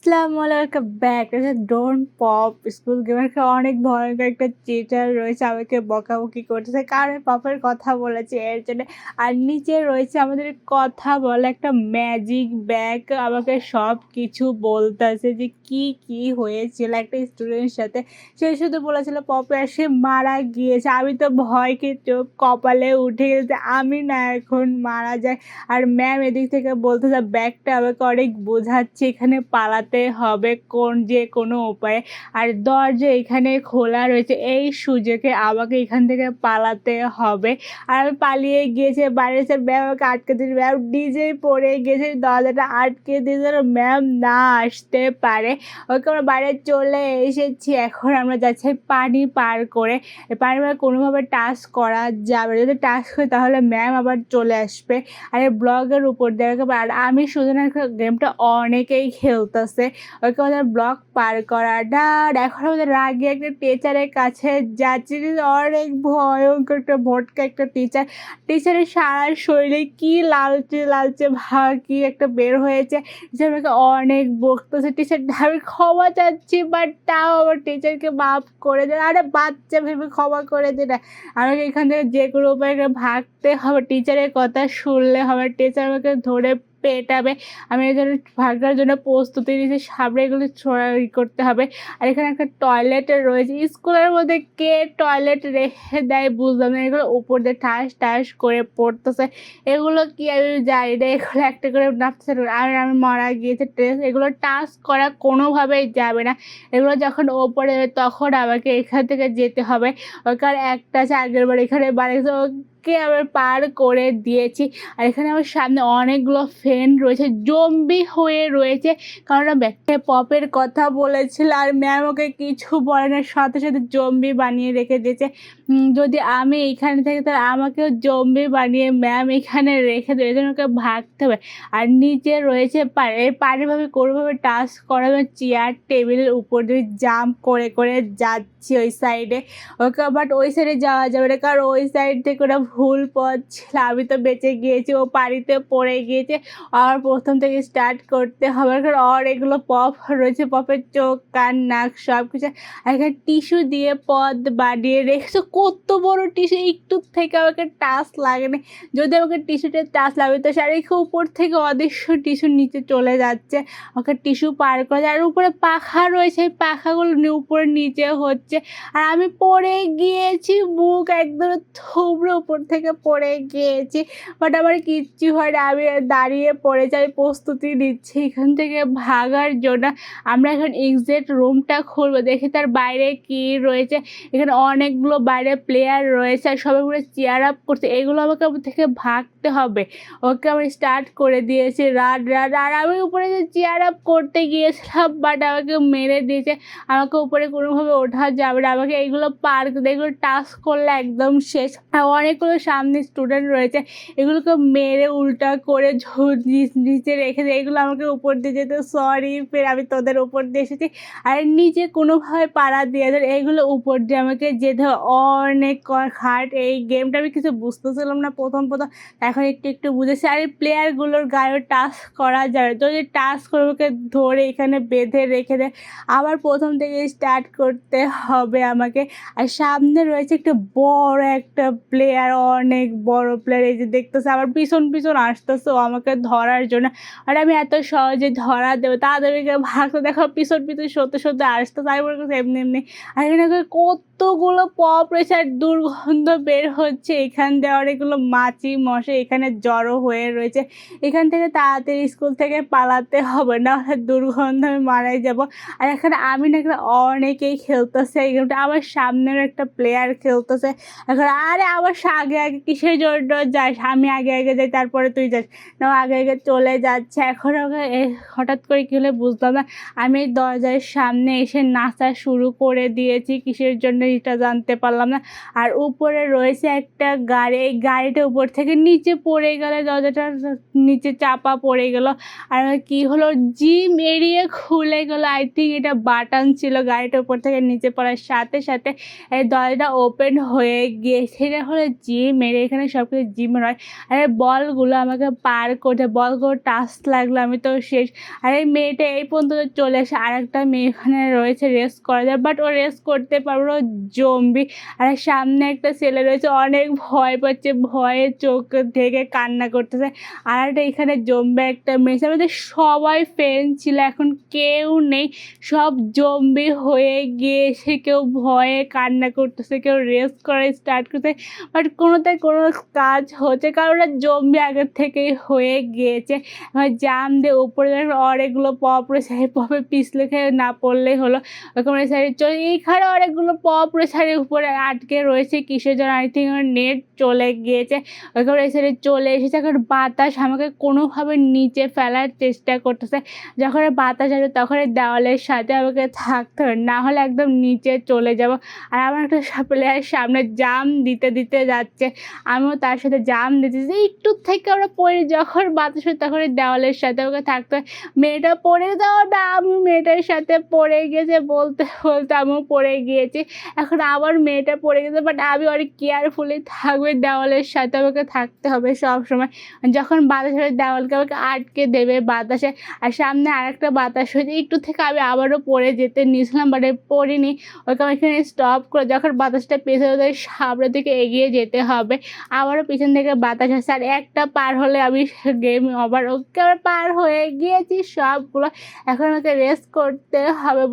আসসালামু আলাইকুম back. Don't pop school গেমের অনেক ভয়ঙ্কর একটা চিটার রয়েছে, আমাকে বকাবকি করতেছে কারণ আমি পপের কথা বলেছি এর জন্য। আর নিচে রয়েছে আমাদের কথা বলা একটা ম্যাজিক ব্যাগ, আমাকে সব কিছু বলতেছে যে কি কি হয়েছিল একটা স্টুডেন্টের সাথে। সে শুধু বলেছিল পপে আর সে মারা গিয়েছে। আমি তো ভয়কে চোখ কপালে উঠে গেছে, আমি না এখন মারা যায়। আর ম্যাম এদিক থেকে বলতেছে ব্যাগটা আমাকে অনেক বোঝাচ্ছে এখানে পালাতে হবে যে কোনো উপায়ে। আর দরজা এখানে খোলা রয়েছে, এই সুযোগে আমাকে এখান থেকে পালাতে হবে। আর আমি পালিয়ে গিয়েছে, বাইরে সে ম্যাম আমাকে আটকে দিয়েছে, ম্যাম নিজেই পড়ে গেছে, দরজাটা আটকে দিয়েছে যেন ম্যাম না আসতে পারে। ওকে আমরা বাইরে চলে এসেছি, এখন আমরা যাচ্ছি পানি পার করে। পানি পার কোনোভাবে টাচ করা যাবে, যদি টাচ করি তাহলে ম্যাম আবার চলে আসবে। আর এই ব্লগের উপর দিয়ে আর আমি শুধু না, গেমটা অনেকেই খেলতেছে। ওকে ওদের ব্লগ পার করাটা এখন আমাদের রাগে একটা টিচারের কাছে যাচ্ছি, অনেক ভয়ঙ্কর একটা ভটকা একটা টিচারের সারা শরীরে কি লালচে লালচে ভাব কি একটা বের হয়েছে। টিচার আমাকে অনেক বকতেছে, টিচার আমি ক্ষমা চাচ্ছি বাট তাও আমার টিচারকে মাফ করে দেন। আরে বাচ্চা ভেবে ক্ষমা করে দিন, আমাকে এখান থেকে যে কোনো উপায়ে ভাগতে হবে, টিচারের কথা শুনলে হবে, টিচার আমাকে ধরে পেটাবে। আমি এই জন্য ভাগার জন্য প্রস্তুতি নিয়েছি, সামনে এগুলো করতে হবে। আর এখানে একটা টয়লেট রয়েছে, স্কুলের মধ্যে কে টয়লেট রেখে দেয় বুঝলাম না, এগুলো উপর দিয়ে ঠাস ঠাস করে পড়তেছে। এগুলো কি আমি জানি না, এগুলো একটা করে নাপছে। আর আমি মারা গিয়েছে ট্রেস, এগুলো টাচ করা কোনোভাবেই যাবে না। এগুলো যখন ওপরে যাবে তখন আমাকে এখান থেকে যেতে হবে। কারণ একটা আছে আগের বার এখানে বাড়িতে ওকে আবার পার করে দিয়েছি। আর এখানে আমার সামনে অনেকগুলো ফ্রেন্ড রয়েছে, জম্বি হয়ে রয়েছে, কারণ ব্যাগটা পপের কথা বলেছিল আর ম্যাম ওকে কিছু বলে না, সাথে সাথে জম্বি বানিয়ে রেখে দিয়েছে। যদি আমি এইখানে থাকি তাহলে আমাকেও জম্বি বানিয়ে ম্যাম এখানে রেখে দেবে, এই জন্য ওকে ভাগতে হবে। আর নিচে রয়েছে পানি, এই পানিভাবে কোনোভাবে টাচ করাবে, চেয়ার টেবিলের উপর দিয়ে জাম্প করে করে যাচ্ছি ওই সাইডে। ওকে বাট ওই সাইডে যাওয়া যাবে না, কারণ ওই সাইড থেকে ওরা ভুল পথ ছিল। আমি তো বেঁচে গিয়েছি, ও পানিতে পড়ে গিয়েছে। আর প্রথম থেকে স্টার্ট করতে হবে, কারণ আর এগুলো পপ রয়েছে, পপের চোখ কান নাক সব কিছু। আর এখানে টিস্যু দিয়ে পথ বানিয়ে রেখেছে, কত বড় টিস্যু, একটু থেকে আমাকে টাচ লাগে না। যদি আমাকে টিস্যুতে টাচ লাগবে তো শারীরিক উপর থেকে অদৃশ্য টিস্যু নিচে চলে যাচ্ছে, ওকে টিস্যু পার করে যায়। আর উপরে পাখা রয়েছে, এই পাখাগুলো উপরে নিচে হচ্ছে। আর আমি পড়ে গিয়েছি, মুখ একদম থুবড়ে উপর থেকে পড়ে গিয়েছি, বাট আমার কিচ্ছু হয় না। আমি দাঁড়িয়ে পড়েছি, আমি প্রস্তুতি নিচ্ছি এখান থেকে ভাগার জন্য। আমরা এখন এক্সিট রুমটা খুলবো, দেখি তার বাইরে কি রয়েছে। এখানে অনেকগুলো বাইরে প্লেয়ার রয়েছে আর সবাই পুরো চেয়ার আপ করছে, এগুলো আমাকে থেকে ভাগতে হবে। ওকে আমি স্টার্ট করে দিয়েছি রান রান। আর আমি উপরে যে চেয়ার আপ করতে গিয়েছিলাম বাট আমাকে মেরে দিয়েছে, আমাকে উপরে কোনোভাবে ওঠা যাবে না, আমাকে এইগুলো পার এগুলো টাচ করলে একদম শেষ। আর অনেকগুলো সামনে স্টুডেন্ট রয়েছে, এগুলোকে মেরে উল্টা করে নিচে রেখে দেয়, এগুলো আমাকে উপর দিয়ে যেতে। সরি, ফের আমি তোদের উপর দিয়ে এসেছি। আর নিচে কোনোভাবে পাড়া দিয়ে দেয়, এইগুলো উপর দিয়ে আমাকে যেতে অনেক হার্ড। এই গেমটা আমি কিছু বুঝতেছিলাম না প্রথম এখন একটু একটু বুঝেছি। আর এই প্লেয়ারগুলোর গায়ে টাচ করা যায়, যদি টাচ করে ওকে ধরে এখানে বেঁধে রেখে দেয়, আবার প্রথম থেকে স্টার্ট করতে হবে আমাকে। আর সামনে রয়েছে একটা বড় একটা প্লেয়ার, অনেক বড় প্লেয়ার, এই যে দেখতেছে আমার পিছন পিছন আসতেছে ও আমাকে ধরার জন্য। আর আমি এত সহজে ধরা দেবো তাদেরকে ভাগতে দেখো, পিছন পিছন সত্যি সত্যি আসতেছে, আমি মনে করছি এমনি এমনি। আর এখানে কতগুলো পপ রয়েছে আর দুর্গন্ধ বের হচ্ছে, এখান দিয়ে অনেকগুলো মাছি মশা এখানে জড়ো হয়ে রয়েছে। এখান থেকে তাড়াতাড়ি স্কুল থেকে পালাতে হবে, না হলে দুর্গন্ধ আমি মারাই যাব। আর এখানে আমি না এখানে অনেকেই খেলতেছে এই গেমটা, আমার সামনের একটা প্লেয়ার খেলতেছে। এখন আরে আমার আগে আগে কিসের জন্য যাস, আমি আগে আগে যাই তারপরে তুই যাস না, আগে আগে চলে যাচ্ছে। এখন ওকে হঠাৎ করে কী হলে বুঝলাম না, আমি দরজার সামনে এসে নাচা শুরু করে দিয়েছি, কিসের জন্য এটা জানতে পারলাম না। আর উপরে রয়েছে একটা গাড়ি, এই গাড়িটা উপর থেকে নিচে পড়ে গেলে দরজাটা নিচে চাপা পড়ে গেল। আর কি হলো, জিম এরিয়া খুলে গেল। আই থিঙ্ক এটা বাটন ছিল, গাড়িটার উপর থেকে নিচে পড়ার সাথে সাথে এই দরজাটা ওপেন হয়ে গিয়ে সেটা হলো জিম এরিয়া। এখানে সব কিছু জিমের হয়। আর এই বলগুলো আমাকে পার করতে, বলগুলো টাচ লাগলো আমি তো শেষ। আর এই মেয়েটা এই পর্যন্ত চলে আসে, আর একটা মেয়ে এখানে রয়েছে রেস্ট করা যায়, বাট ও রেস্ট করতে পারবো না, জম্বি। আর সামনে একটা ছেলে রয়েছে, অনেক ভয় পাচ্ছে, ভয়ে চোখ থেকে কান্না করতেছে। আর একটা এখানে জম্বি একটা মেয়ে। আমাদের সবাই ফ্রেন্ড ছিল, এখন কেউ নেই, সব জম্বি হয়ে গিয়েছে। কেউ ভয়ে কান্না করতেছে, কেউ রেস্ট করা স্টার্ট করতে, বাট কোনোটাই কোনো কাজ হচ্ছে, কারণ ওরা জম্বি আগের থেকেই হয়ে গিয়েছে। জাম দিয়ে উপরে অনেকগুলো পপ রয়েছে, এই পপে পিছলে খেয়ে না পড়লেই হলো। ওরকম সাইডে চলে, এইখানে অনেকগুলো পপ রয়েছে, আর উপরে আটকে রয়েছে কিসের জন্য, আই থিঙ্ক নেট চলে গিয়েছে। ওরকম এই সাইডে চলে এসেছে। এখন বাতাস আমাকে কোনোভাবে নিচে ফেলার চেষ্টা করতেছে। যখন বাতাস আসবে তখন দেওয়ালের সাথে আমাকে থাকতে হবে, না হলে একদম নিচে চলে যাব। আর আমার একটা প্লেয়ার সামনে জাম দিতে দিতে যাচ্ছে, আমিও তার সাথে জাম দিতেছি। একটু থেকে আমরা পড়ি, যখন বাতাস হয় তখন দেওয়ালের সাথে আমাকে থাকতে হয়। মেয়েটা পড়ে যাওয়া না, আমি মেয়েটার সাথে পড়ে গেছে, বলতে বলতে আমিও পড়ে গিয়েছি। এখন আবার মেয়েটা পড়ে গেছে, বাট আমি অনেক কেয়ারফুলি থাকবে, দেওয়ালের সাথে আমাকে থাকতে হবে সব সময়। যখন বাতাস হয় দেওয়ালকে আমাকে আটকে দেবে বাতাসে। আর সামনে আরেকটা বাতাস হয়েছে, একটু থেকে আমি আবারও পড়ে যেতে নিয়েছিলাম, বাট পড়িনি। ওকে আমি এখানে স্টপ করে, যখন বাতাসটা পেছনে ওদের সামনের দিকে এগিয়ে যেতে হবে। আবারও পিছন থেকে বাতাস আসছে, আর একটা পার হলে আমি গেম ওভার। ওকে আবার পার হয়ে গিয়েছি সবগুলো, এখন আমাকে রেস্ট করতে হবে।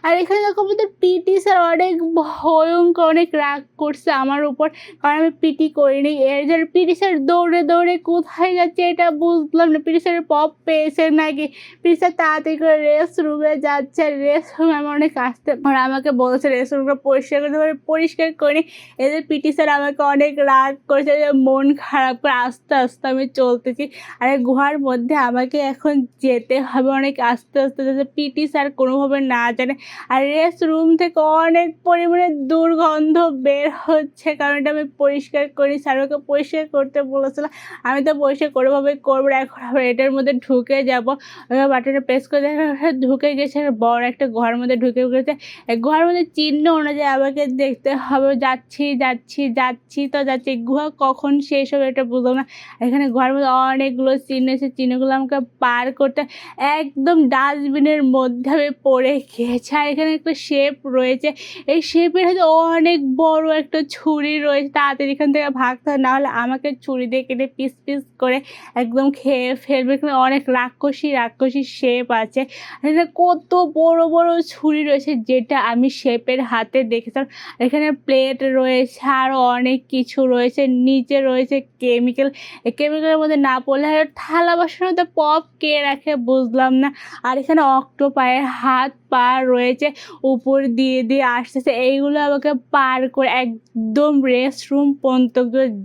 আর এখানে দেখো আমাদের পিটি স্যার অনেক ভয়ঙ্কর, অনেক রাগ করছে আমার উপর, কারণ আমি পিটি করিনি। এর জন্য পিটি স্যার দৌড়ে দৌড়ে কোথায় যাচ্ছে এটা বুঝলাম না। পিটি স্যারের পপ পেয়েছে নাকি, পিটি স্যার তাড়াতাড়ি করে রেস্ট রুমে যাচ্ছে। রেস্ট রুমে আমার অনেক আসতে, আর আমাকে বলছে রেস্ট রুমটা পরিষ্কার করতে পারে, পরিষ্কার করিনি। এদের পিটি স্যার আমাকে অনেক রাগ করেছে, মন খারাপ করে আস্তে আস্তে আমি চলতেছি। আর গুহার মধ্যে আমাকে এখন যেতে হবে অনেক আস্তে আস্তে, যাতে পিটি স্যার কোনোভাবে না জানে। আর রেস্ট রুম থেকে অনেক পরিমাণে দুর্গন্ধ বের হচ্ছে, কারণ এটা আমি পরিষ্কার করি। স্যার ওকে পরিষ্কার করতে বলেছিলাম, আমি তো পরিষ্কার কোনোভাবে করবো না। এখন আবার এটার মধ্যে ঢুকে যাবো, বাটনটা প্রেস করে ঢুকে গেছে, বড় একটা ঘরের মধ্যে ঢুকে গেছে। গুহার মধ্যে চিহ্ন অনুযায়ী আমাকে দেখতে হবে, যাচ্ছি যাচ্ছি যাচ্ছি তো যাচ্ছি, গুহা কখন শেষ হবে এটা বুঝলাম না। এখানে গুহার মধ্যে অনেকগুলো চিহ্ন আছে, চিহ্নগুলো আমাকে পার করতে, একদম ডাস্টবিনের মধ্যে আমি পড়ে গিয়েছি। আর এখানে একটা শেপ রয়েছে, এই শেপের হাতে অনেক বড় একটা ছুরি রয়েছে, তাড়াতাড়ি এখান থেকে ভাগতে হয়, নাহলে আমাকে ছুরি দিয়ে কেটে পিস পিস করে একদম খেয়ে ফেলবে। এখানে অনেক রাক্ষসী রাক্ষসী শেপ আছে, এখানে কত বড় বড় ছুরি রয়েছে, যেটা আমি শেপের হাতে দেখেছিলাম। এখানে প্লেট রয়েছে, আরও অনেক কিছু রয়েছে, নিচে রয়েছে কেমিক্যাল। এই কেমিক্যালের মধ্যে না পড়লে থালা বাসনের মধ্যে পপ কে রাখে বুঝলাম না। আর এখানে অক্টোপায়ের হাত পা রয়েছে, উপর দিয়ে দিয়ে আসতেছে, এইগুলো আমাকে পার করে একদম রেস্ট রুম পর্যন্ত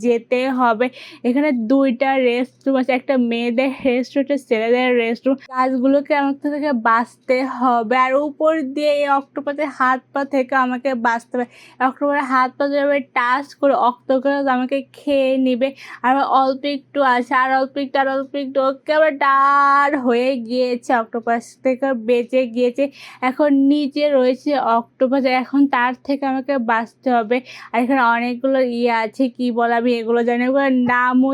যেতে হবে। এখানে দুইটা রেস্ট রুম আছে, একটা মেয়েদের রেস্ট রুম, একটা ছেলেদের রেস্ট রুম। কাজগুলোকে আমাকে থেকে বাঁচতে হবে, আর উপর দিয়ে এই অক্টোপাসের হাত পা থেকে আমাকে বাঁচতে হবে। অক্টোপাসের হাত পা যেভাবে টাচ করে অক্টোপাস আমাকে খেয়ে নিবে। আর অল্প একটু আছে, আর অল্প একটু, আর অল্প একটু, ওকে আবার ডার হয়ে গিয়েছে, অক্টোপাস থেকে বেঁচে গিয়েছে। এখন নিচে রয়েছে অক্টোপাস, এখন তার থেকে আমাকে বাঁচতে হবে। আর এখানে অনেকগুলো আছে, কি বলে আমি এগুলো জানি, ওগুলোর নামও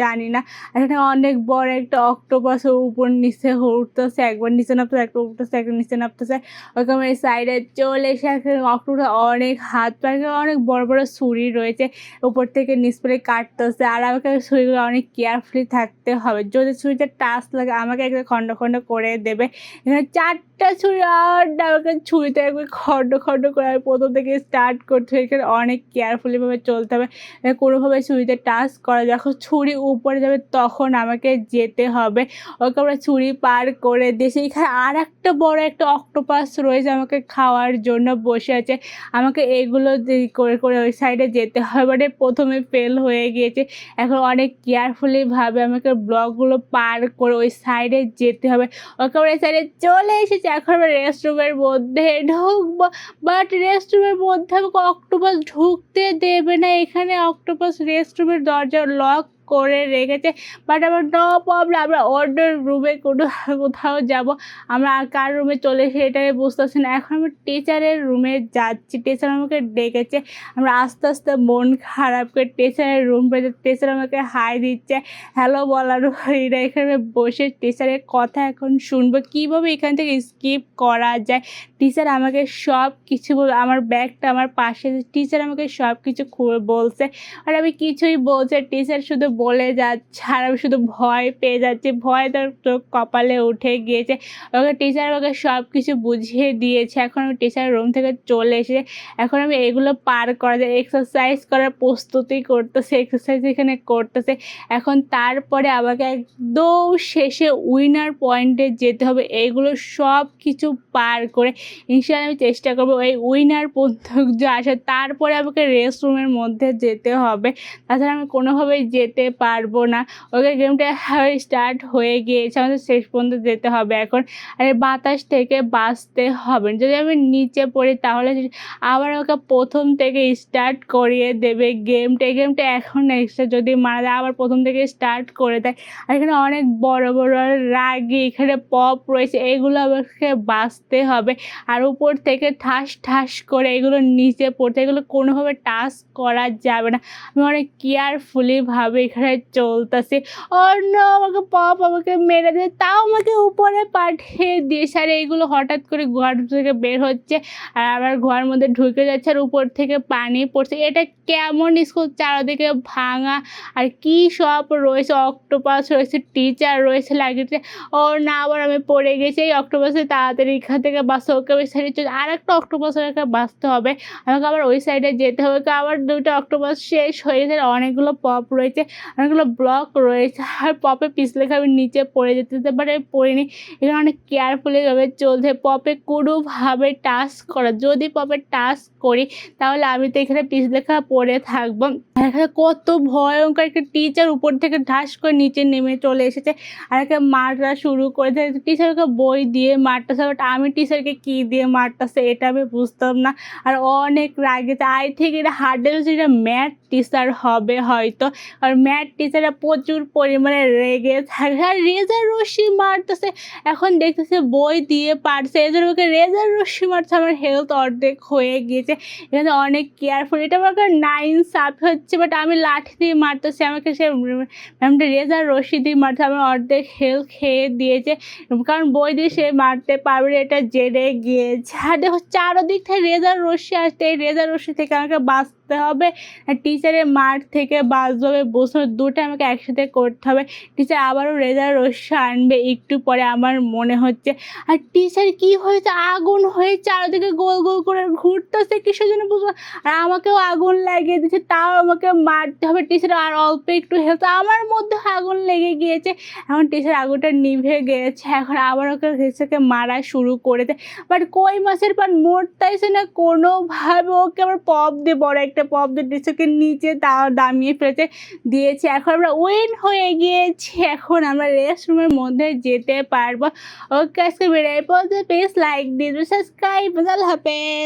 জানি না। আর এখানে অনেক বড় একটা অক্টোপাস উপর নিচে উঠতেছে, একবার নিচে নামতেছে, একটা উঠতেছে, একটা নিচে নামতেছে। ওরকম এই সাইডে চলে এসে অক্টোপাস অনেক হাত পা, অনেক বড় বড় ছুরি রয়েছে, উপর থেকে নিচ পরে কাটতেছে। আর আমাকে ছুরিগুলো অনেক কেয়ারফুলি থাকতে হবে, যদি ছুরিটা টাচ লাগে আমাকে একটা খণ্ড খণ্ড করে দেবে। এখানে চারটা ছুরি, আর আমাকে ছুরিতে একবার খণ্ড খণ্ড করে আমি প্রথম থেকে স্টার্ট করতে হবে। এখানে অনেক কেয়ারফুলিভাবে চলতে হবে, কোনোভাবে ছুরিতে টাচ করা, যখন ছুরি উপরে যাবে তখন আমাকে যেতে হবে। ওকে আমরা ছুরি পার করে দিয়েছি। এখানে আর একটা বড় একটা অক্টোপাস রয়েছে, আমাকে খাওয়ার জন্য বসে আছে। আমাকে এগুলো করে করে ওই সাইডে যেতে হবে, মানে প্রথমে ফেল হয়ে গিয়েছে। এখন অনেক কেয়ারফুলিভাবে আমাকে ব্লকগুলো পার করে ওই সাইডে যেতে হবে। ওকে আমরা এই সাইডে চলে এসেছি, গিয়েছে। এখন আমরা রেস্টরুমের মধ্যে ঢুকবো। বাট রেস্টরুমের মধ্যে আমাকে অক্টোপাস ঢুকতে দেবে না। এখানে অক্টোপাস রেস্টরুমের দরজা লক করে রেখেছে। বাট আমার নো প্রবলেম, আমরা অন্য রুমে কোথাও যাব। আমরা কার রুমে চলে এসে এটা বুঝতেছি না। এখন আমরা টিচারের রুমে যাচ্ছি। টিচার আমাকে ডেকেছে। আমরা আস্তে আস্তে মন খারাপ করে টিচারের রুম পেয়ে টিচার আমাকে হাই দিচ্ছে, হ্যালো বলার না। এখানে বসে টিচারের কথা এখন শুনবো কীভাবে এখান থেকে স্কিপ করা যায়। টিচার আমাকে সব কিছু আমার ব্যাগটা আমার পাশে, টিচার আমাকে সব কিছু বলছে। আর আমি কিছুই বলছে, টিচার শুধু বলে যাচ্ছে আর আমি শুধু ভয় পেয়ে যাচ্ছি। ভয় তার চোখ কপালে উঠে গিয়েছে। ওকে টিচার আমাকে সব কিছু বুঝিয়ে দিয়েছে। এখন আমি টিচারের রুম থেকে চলে এসে এখন আমি এগুলো পার করা যায়, এক্সারসাইজ করার প্রস্তুতি করতেছে, এক্সারসাইজ এখানে করতেছে। এখন তারপরে আমাকে একদম শেষে উইনার পয়েন্টে যেতে হবে। এইগুলো সব কিছু পার করে ইনশাআল্লাহ আমি চেষ্টা করবো ওই উইনার পর্যন্ত আসে। তারপরে আমাকে রেস্ট রুমের মধ্যে যেতে হবে, তাছাড়া আমি কোনোভাবেই যেতে পারবো না। ওকে গেমটা স্টার্ট হয়ে গিয়েছে, আমাদের শেষ পর্যন্ত যেতে হবে এখন। আর এই বাতাস থেকে বাঁচতে হবে। যদি আমি নিচে পড়ি তাহলে আবার আমাকে প্রথম থেকে স্টার্ট করিয়ে দেবে গেমটা। এই গেমটা এখন এক্সট্রা যদি মারা যায় আবার প্রথম থেকে স্টার্ট করে দেয়। আর এখানে অনেক বড় বড় রাগি এখানে পপ রয়েছে, এগুলো আমাকে বাঁচতে হবে। আর উপর থেকে ঠাস ঠাস করে এগুলো নিচে পড়তে, এগুলো কোনোভাবে টাচ করা যাবে না। আমি অনেক কেয়ারফুলিভাবে এখানে চলতেছি। অন্য আমাকে পপ আমাকে মেরে দিয়ে তাও আমাকে উপরে পাঠিয়ে দিয়েছে। আর এইগুলো হঠাৎ করে ঘর থেকে বের হচ্ছে আর আবার ঘরের মধ্যে ঢুকে যাচ্ছে আর উপর থেকে পানি পড়ছে। এটা কেমন স্কুল, চারদিকে ভাঙা আর কি সব রয়েছে, অক্টোপাস রয়েছে, টিচার রয়েছে লাগিয়েছে। ও না, আবার আমি পড়ে গেছি। এই অক্টোপাসে তাড়াতাড়ি এখান থেকে বাঁচতে, ওকে ওই সাইডে চলে আর একটা অক্টোপাসের বাঁচতে হবে। আমাকে আবার ওই সাইডে যেতে হবে। আবার দুটো অক্টোপাস শেষ হয়ে গেছে। অনেকগুলো পপ রয়েছে, অনেকগুলো ব্লক রয়েছে আর পপে পিছলে আমি নিচে পড়ে যেতে পারে, পড়িনি। এখানে অনেক কেয়ারফুলিভাবে চলছে। পপে কোনোভাবে টাচ করা, যদি পপে টাচ করি তাহলে আমি তো এখানে পিছলে পড়ে থাকবো। এখানে কত ভয়ঙ্কর একটা টিচার উপর থেকে ঢাস করে নিচে নেমে চলে এসেছে আর একে মারটা শুরু করেছে। টিচারকে বই দিয়ে মারতেছে, বাট আমি টিচারকে কী দিয়ে মারতেছে এটা আমি বুঝতাম না। আর অনেক রাগেছে। আই থিঙ্ক এটা হার্ডেল যেটা ম্যাথ টিচার হবে হয়তো। আর ম্যাথ টিচাররা প্রচুর পরিমাণে রেগে থাকে আর রেজার রশ্মি মারতেছে। এখন দেখতেছে বই দিয়ে পারছে, এই জন্য ওকে রেজার রশ্মি মারছে। আমার হেলথ অর্ধেক হয়ে গিয়েছে। এখানে অনেক কেয়ারফুল, এটা আমাকে 9 সাপ হচ্ছে, বাট আমি লাঠি দিয়ে মারতেছি। আমাকে সে ম্যামটা রেজার রশ্মি দিয়ে মারছে, আমার অর্ধেক হেলথ খেয়ে দিয়েছে, কারণ বই দিয়ে সে মারতে পারবে এটা জেনে গিয়েছে। আর দেখো চারদিক থেকে রেজার রশ্মি আসছে, এই রেজার রশ্মি থেকে আমাকে বাঁচতে হবে। টিচারের মার থেকে বাঁচতে হবে, বসে দুটো আমাকে একসাথে করতে হবে। টিচার আবারও রেজার রশ্মি আনবে একটু পরে আমার মনে হচ্ছে। আর টিচার কি হয়েছে, আগুন হয়ে চারদিকে গোল গোল করে ঘুরতেছে কিসের জন্য বুঝবো। আর আমাকেও আগুন লাগিয়ে দিচ্ছে, তাও আমাকে মারতে হবে। টিচার আর অল্প একটু হেলথ, আমার মধ্যে আগুন লেগে গিয়েছে। এখন টিচার আগুনটা নিভে গিয়েছে, এখন আবার ওকে টিচারকে মারা শুরু করেছে। বাট কই মাসের পর মরতেছে না কোনোভাবে। ওকে আবার পপ দিয়ে, বড় একটা পপ দিয়ে টিচারকে নিচে দামিয়ে ফেলেছে দিয়েছে। এখন আমরা উইন হয়ে গিয়েছি। এখন আমরা রেস্ট রুমের মধ্যে যেতে পারবো। ওকে, আজকে ভিডিও পর্যন্ত প্লিজ লাইক দিন, সাবস্ক্রাইব। আল্লাহ হাফেজ।